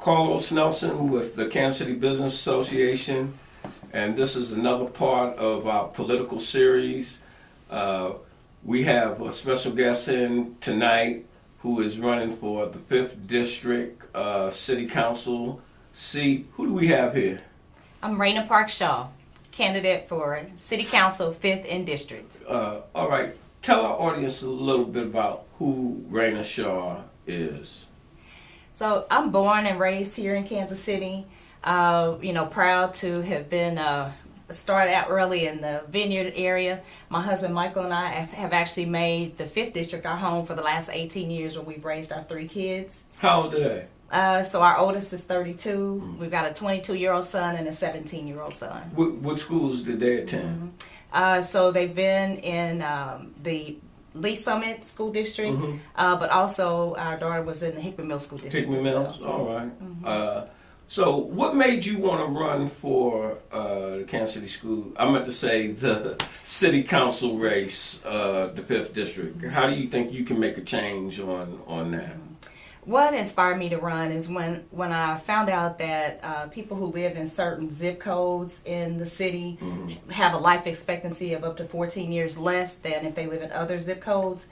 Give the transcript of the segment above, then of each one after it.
Carlos Nelson with the Kansas City Business Association, and this is another part of our political series. We have a special guest in tonight who is running for the 5th District City Council seat. Who do we have here? I'm Ryana Parks-Shaw, candidate for City Council 5th in District. All right, tell our audience a little bit about who Ryana Shaw is. So I'm born and raised here in Kansas City. Proud to have been started out early in the Vineyard area. My husband Michael and I have actually made the 5th District our home for the last 18 years, where we've raised our 3 kids. How old are they? So our oldest is 32. We've got a 22-year-old son and a 17-year-old son. What schools did they attend? So they've been in the Lee Summit School District, but also our daughter was in the Hickman Mills School District. Hickman Mills, all right. So what made you want to run for the Kansas City School? I meant to say the City Council race, the 5th District. How do you think you can make a change on that? What inspired me to run is when I found out that people who live in certain zip codes in the city have a life expectancy of up to 14 years less than if they live in other zip codes.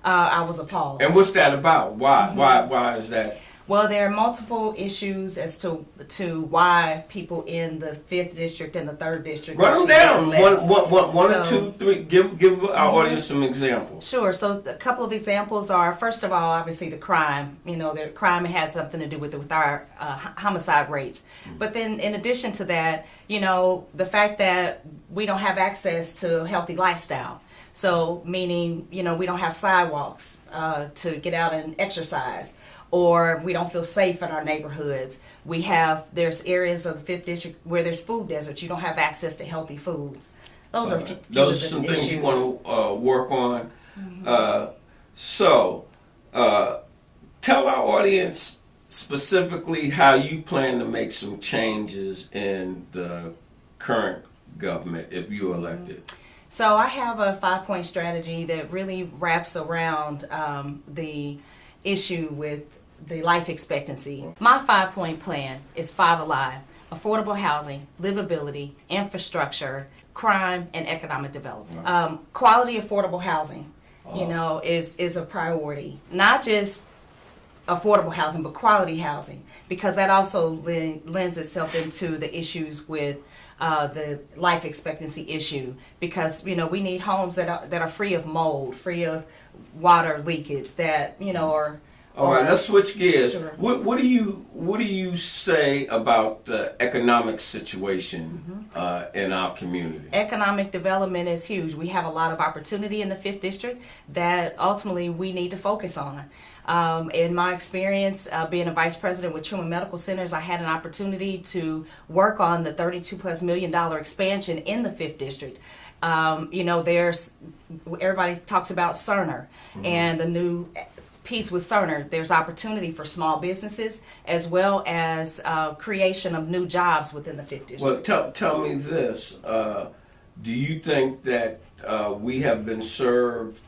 I was appalled. And what's that about? Why is that? Well, there are multiple issues as to why people in the 5th District and the 3rd District run them down. One so, or two, three. Give our audience some examples. Sure. So a couple of examples are, first of all, obviously the crime. The crime has something to do with our homicide rates. But then, in addition to that, the fact that we don't have access to a healthy lifestyle. So meaning, we don't have sidewalks to get out and exercise, or we don't feel safe in our neighborhoods. There's areas of the 5th District where there's food deserts. You don't have access to healthy foods. Those are some things you want to work on. Tell our audience specifically how you plan to make some changes in the current government if you're elected. So I have a 5-point strategy that really wraps around the issue with the life expectancy. My 5-point plan is 5 alive: affordable housing, livability, infrastructure, crime, and economic development. Quality affordable housing, is a priority. Not just affordable housing, but quality housing, because that also lends itself into the issues with the life expectancy issue, because we need homes that are free of mold, free of water leakage, that are. All right, let's switch gears. Sure. What do you say about the economic situation in our community? Economic development is huge. We have a lot of opportunity in the 5th District that ultimately we need to focus on. In my experience, being a vice president with Truman Medical Centers, I had an opportunity to work on the $32+ million expansion in the 5th District. There's everybody talks about Cerner and the new piece with Cerner. There's opportunity for small businesses as well as creation of new jobs within the 5th District. Well, tell me this. Do you think that we have been served,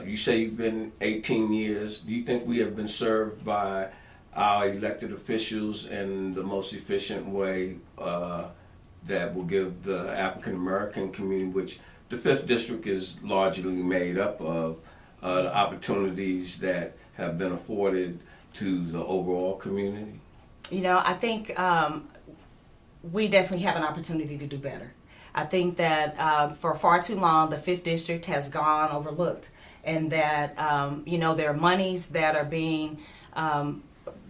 you say you've been 18 years, do you think we have been served by our elected officials in the most efficient way that will give the African American community, which the 5th District is largely made up of, the opportunities that have been afforded to the overall community? I think we definitely have an opportunity to do better. I think that for far too long, the 5th District has gone overlooked, and that, there are monies that are being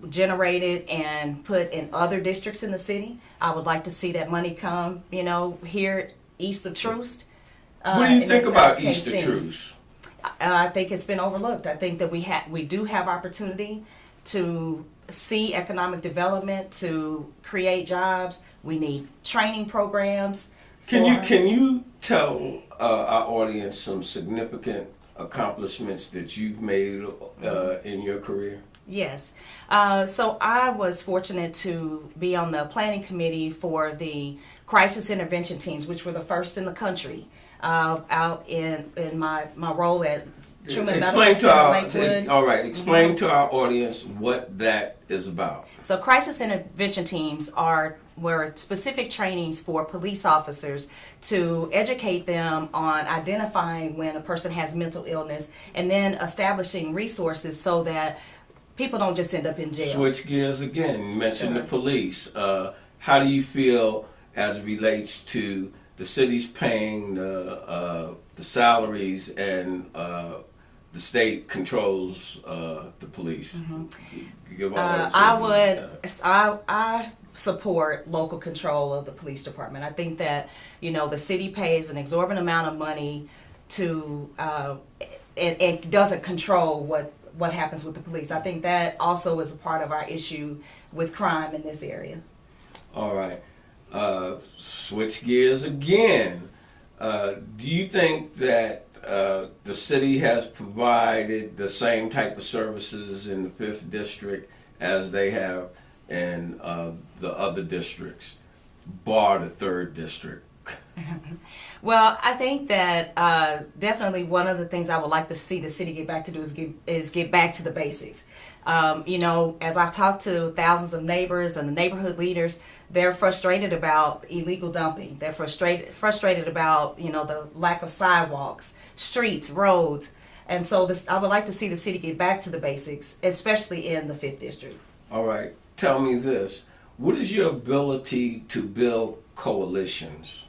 generated and put in other districts in the city. I would like to see that money come, here east of Troost. What do you think about east of Troost? I think it's been overlooked. I think that we do have opportunity to see economic development, to create jobs. We need training programs. Can you tell our audience some significant accomplishments that you've made in your career? Yes. So I was fortunate to be on the planning committee for the crisis intervention teams, which were the first in the country. Out in my role at Truman Explain Medical to Center, our Lakewood. all right. Explain to our audience what that is about. So crisis intervention teams were specific trainings for police officers to educate them on identifying when a person has mental illness and then establishing resources so that people don't just end up in jail. Switch gears again. You mentioned Sure. the police. How do you feel as it relates to the city's paying the salaries and the state controls the police? Give all that I support local control of the police department. I think that the city pays an exorbitant amount of money to and doesn't control what happens with the police. I think that also is a part of our issue with crime in this area. All right. Switch gears again. Do you think that the city has provided the same type of services in the 5th District as they have in the other districts, bar the 3rd District? Well, I think that definitely one of the things I would like to see the city get back to do is get back to the basics. As I've talked to thousands of neighbors and the neighborhood leaders, they're frustrated about illegal dumping. They're frustrated about the lack of sidewalks, streets, roads, and so I would like to see the city get back to the basics, especially in the 5th District. All right. Tell me this: what is your ability to build coalitions?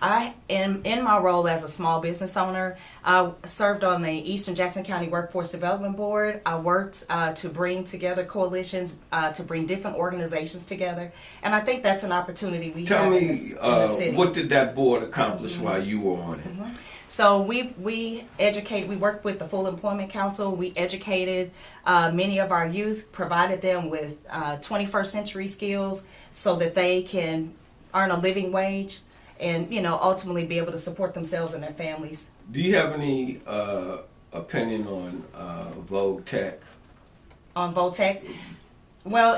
I am in my role as a small business owner. I served on the Eastern Jackson County Workforce Development Board. I worked to bring together coalitions, to bring different organizations together, and I think that's an opportunity we Tell have me, in the city. what did that board accomplish while you were on it? So we worked with the Full Employment Council. We educated many of our youth, provided them with 21st century skills so that they can earn a living wage and ultimately be able to support themselves and their families. Do you have any opinion on Vogue Tech? On Voltec? Well,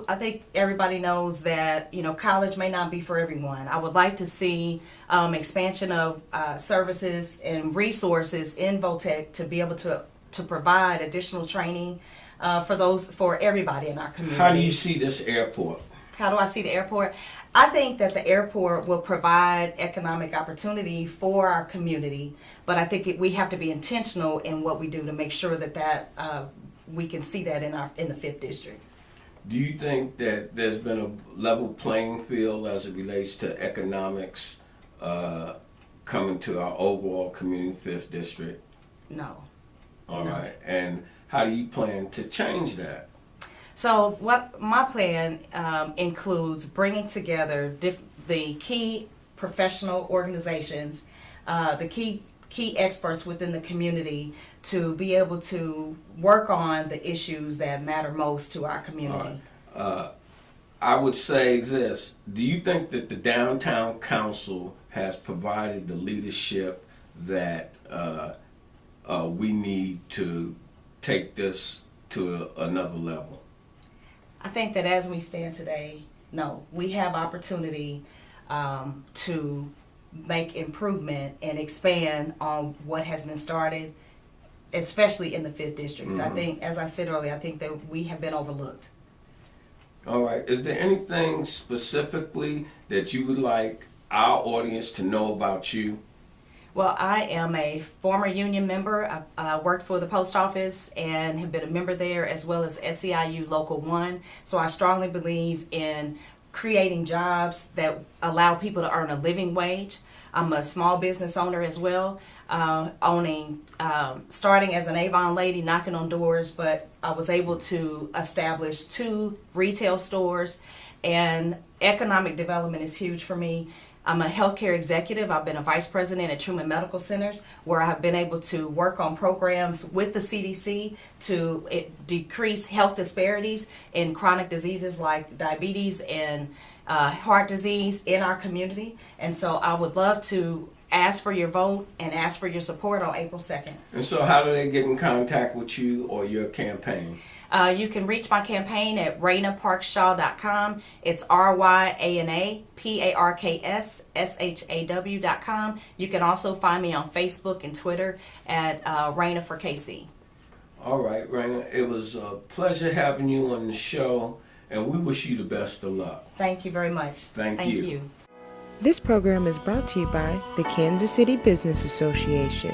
I think everybody knows that college may not be for everyone. I would like to see expansion of services and resources in Voltec to be able to provide additional training for everybody in our community. How do you see this airport? How do I see the airport? I think that the airport will provide economic opportunity for our community, but I think we have to be intentional in what we do to make sure that we can see that in the 5th District. Do you think that there's been a level playing field as it relates to economics coming to our overall community 5th District? No. All No. right. And how do you plan to change that? So what my plan includes bringing together the key professional organizations, the key experts within the community to be able to work on the issues that matter most to our community. I would say this: do you think that the downtown council has provided the leadership that we need to take this to another level? I think that as we stand today, no, we have opportunity to make improvement and expand on what has been started, especially in the 5th District. I think, as I said earlier, I think that we have been overlooked. All right. Is there anything specifically that you would like our audience to know about you? Well, I am a former union member. I worked for the post office and have been a member there, as well as SEIU Local 1. So I strongly believe in creating jobs that allow people to earn a living wage. I'm a small business owner as well, starting as an Avon lady, knocking on doors, but I was able to establish 2 retail stores, and economic development is huge for me. I'm a healthcare executive. I've been a vice president at Truman Medical Centers, where I have been able to work on programs with the CDC to decrease health disparities in chronic diseases like diabetes and heart disease in our community. And so I would love to ask for your vote and ask for your support on April 2nd. And so how do they get in contact with you or your campaign? You can reach my campaign at RyanaParks-Shaw.com. It's RYANAPARKSSHAW.com. You can also find me on Facebook and Twitter at Ryana for KC. All right, Ryana, it was a pleasure having you on the show, and we wish you the best of luck. Thank you very much. Thank you. This program is brought to you by the Kansas City Business Association.